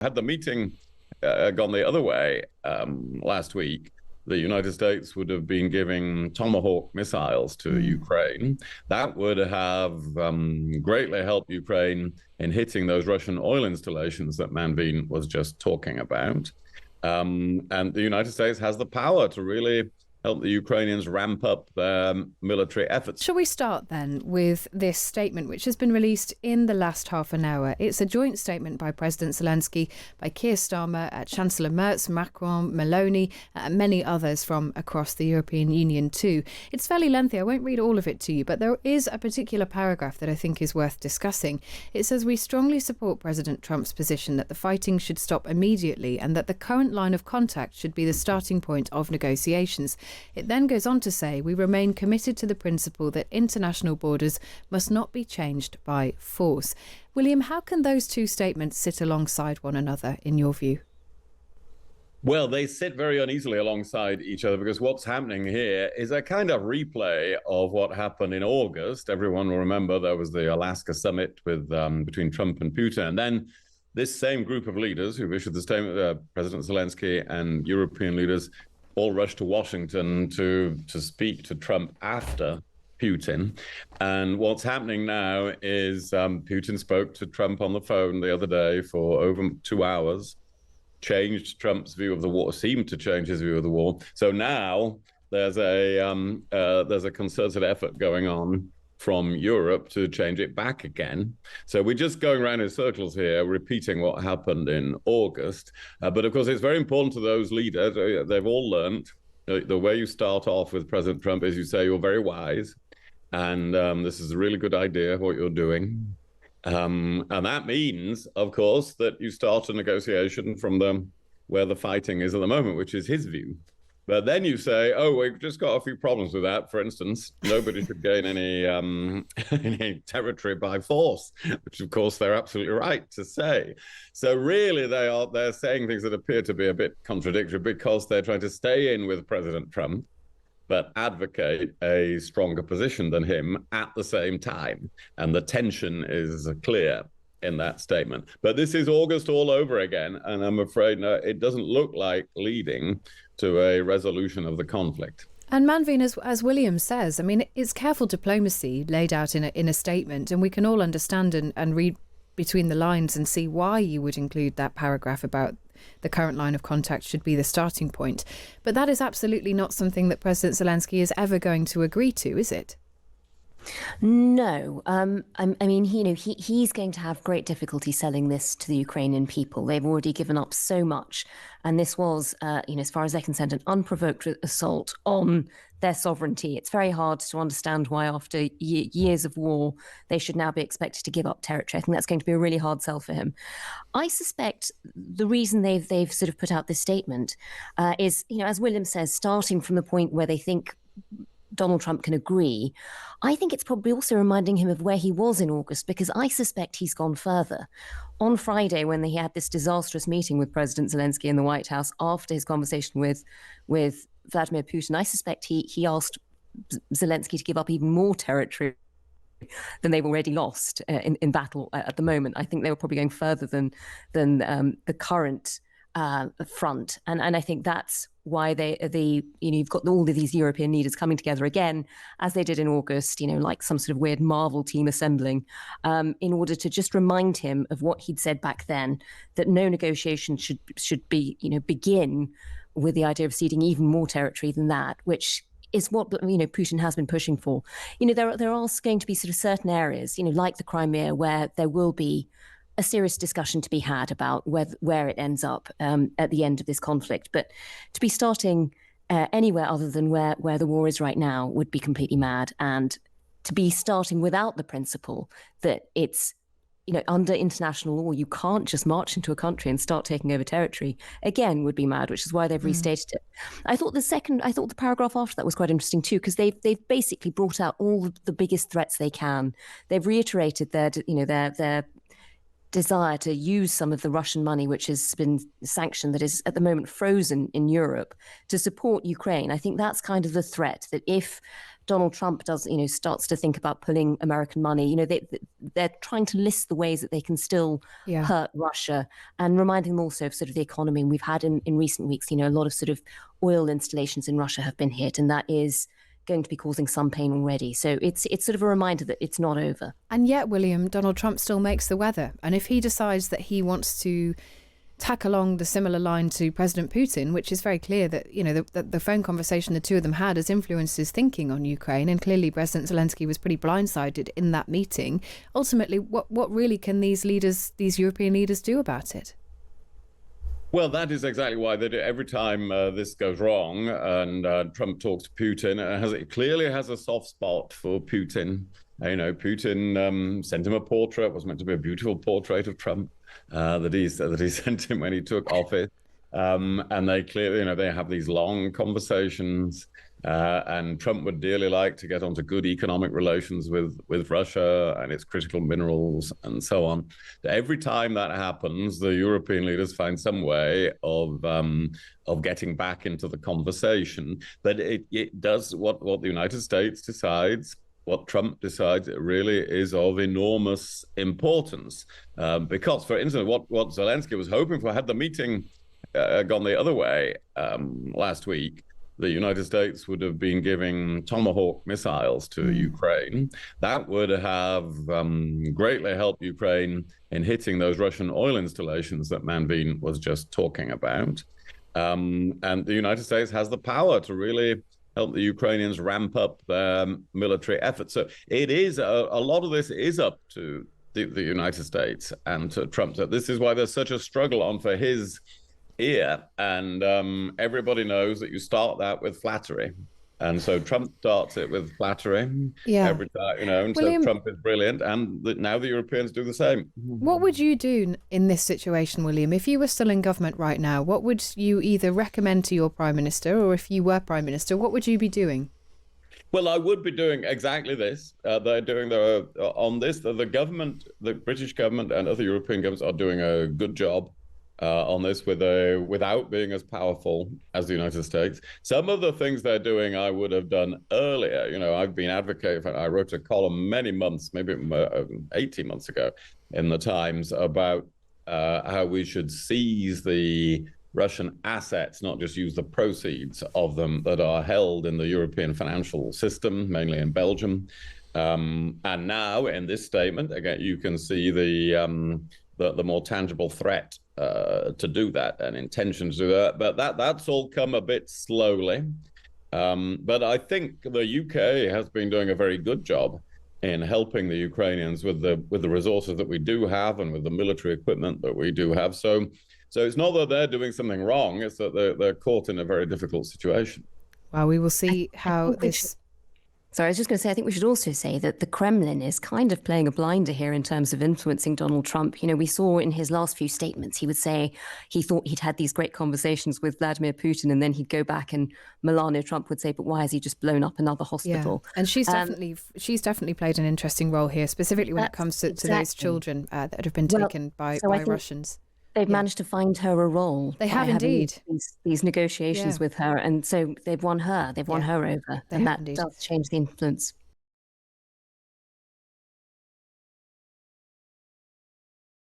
Had the meeting gone the other way last week, the United States would have been giving Tomahawk missiles to Ukraine. That would have greatly helped Ukraine in hitting those Russian oil installations that Manveen was just talking about. And the United States has the power to really help the Ukrainians ramp up their military efforts. Shall we start then with this statement, which has been released in the last half an hour? It's a joint statement by President Zelensky, by Keir Starmer, Chancellor Merz, Macron, Meloni, and many others from across the European Union too. It's fairly lengthy. I won't read all of it to you, but there is a particular paragraph that I think is worth discussing. It says, "We strongly support President Trump's position that the fighting should stop immediately and that the current line of contact should be the starting point of negotiations." It then goes on to say, "We remain committed to the principle that international borders must not be changed by force." William, how can those two statements sit alongside one another, in your view? Well, they sit very uneasily alongside each other because what's happening here is a kind of replay of what happened in August. Everyone will remember there was the Alaska summit with between Trump and Putin. And then this same group of leaders who issued the statement, President Zelensky and European leaders, all rushed to Washington to speak to Trump after Putin. And what's happening now is Putin spoke to Trump on the phone the other day for over 2 hours, changed Trump's view of the war, seemed to change his view of the war. So now there's a concerted effort going on from Europe to change it back again. So we're just going around in circles here, repeating what happened in August. But of course, it's very important to those leaders. They've all learned the way you start off with President Trump is you say you're very wise. And this is a really good idea, what you're doing. And that means, of course, that you start a negotiation from where the fighting is at the moment, which is his view. But then you say, oh, we've just got a few problems with that. For instance, nobody should gain any territory by force, which, of course, they're absolutely right to say. So really, they're saying things that appear to be a bit contradictory because they're trying to stay in with President Trump, but advocate a stronger position than him at the same time. And the tension is clear in that statement. But this is August all over again. And I'm afraid it doesn't look like leading to a resolution of the conflict. And Manveen, as William says, I mean, it's careful diplomacy laid out in a statement, and we can all understand and read between the lines and see why you would include that paragraph about the current line of contact should be the starting point. But that is absolutely not something that President Zelensky is ever going to agree to, is it? No, I mean, he's going to have great difficulty selling this to the Ukrainian people. They've already given up so much, and this was, as far as they're concerned, an unprovoked assault on their sovereignty. It's very hard to understand why, after years of war, they should now be expected to give up territory. I think that's going to be a really hard sell for him. I suspect the reason they've sort of put out this statement is, as William says, starting from the point where they think Donald Trump can agree. I think it's probably also reminding him of where he was in August, because I suspect he's gone further. On Friday, when he had this disastrous meeting with President Zelensky in the White House after his conversation with Vladimir Putin, I suspect he asked Zelensky to give up even more territory than they've already lost in battle at the moment. I think they were probably going further than the current front, and I think that's why you've got all of these European leaders coming together again, as they did in August, like some sort of weird Marvel team assembling, in order to just remind him of what he'd said back then, that no negotiation should be begin with the idea of ceding even more territory than that, which is what Putin has been pushing for. There are going to be sort of certain areas, like the Crimea, where there will be a serious discussion to be had about where it ends up at the end of this conflict. But to be starting anywhere other than where the war is right now would be completely mad. And to be starting without the principle that it's, under international law, you can't just march into a country and start taking over territory, again, would be mad, which is why they've restated it. I thought the paragraph after that was quite interesting too, because they've basically brought out all the biggest threats they can. They've reiterated their desire to use some of the Russian money, which has been sanctioned, that is at the moment frozen in Europe, to support Ukraine. I think that's kind of the threat, that if Donald Trump starts to think about pulling American money, they're trying to list the ways that they can still hurt Russia, and reminding them also of sort of the economy. And we've had in recent weeks, a lot of sort of oil installations in Russia have been hit, and that is going to be causing some pain already. So it's sort of a reminder that it's not over. And yet, William, Donald Trump still makes the weather. And if he decides that he wants to tack along the similar line to President Putin, which is very clear that, the phone conversation the two of them had has influenced his thinking on Ukraine. And clearly President Zelensky was pretty blindsided in that meeting. Ultimately, what really can these European leaders do about it? Well, that is exactly why they do. Every time this goes wrong and Trump talks to Putin, it clearly has a soft spot for Putin. Putin sent him a portrait. It was meant to be a beautiful portrait of Trump that he sent him when he took office. And they clearly, they have these long conversations. And Trump would dearly like to get onto good economic relations with Russia and its critical minerals and so on. Every time that happens, the European leaders find some way of getting back into the conversation. But it does what the United States decides. What Trump decides, it really is of enormous importance. Because, for instance, what Zelensky was hoping for, had the meeting gone the other way last week, the United States would have been giving Tomahawk missiles to Ukraine. That would have greatly helped Ukraine in hitting those Russian oil installations that Manveen was just talking about. And the United States has the power to really help the Ukrainians ramp up their military efforts. So it is a lot of this is up to the United States and to Trump. So this is why there's such a struggle on for his ear. And everybody knows that you start that with flattery. And so Trump starts it with flattery every time, and William, so Trump is brilliant. And now the Europeans do the same. What would you do in this situation, William? If you were still in government right now, what would you either recommend to your Prime Minister, or if you were Prime Minister, what would you be doing? Well, I would be doing exactly this. They're doing on this. The government, the British government and other European governments are doing a good job on this without being as powerful as the United States. Some of the things they're doing I would have done earlier. I've been advocating, I wrote a column many months, maybe 18 months ago in the Times about how we should seize the Russian assets, not just use the proceeds of them that are held in the European financial system, mainly in Belgium. And now in this statement, again, you can see the more tangible threat to do that and intention to do that. But that's all come a bit slowly. But I think the UK has been doing a very good job in helping the Ukrainians with the resources that we do have and with the military equipment that we do have. So it's not that they're doing something wrong, it's that they're caught in a very difficult situation. Well, we will see how this... Sorry, I was just going to say, I think we should also say that the Kremlin is kind of playing a blinder here in terms of influencing Donald Trump. We saw in his last few statements, he would say he thought he'd had these great conversations with Vladimir Putin, and then he'd go back and Melania Trump would say, but why has he just blown up another hospital? Yeah. And she's definitely played an interesting role here, specifically when it comes to those children that have been taken by Russians. They've managed to find her a role. They have indeed. These negotiations with her. And so they've won her. They've won her over. And that does change the influence.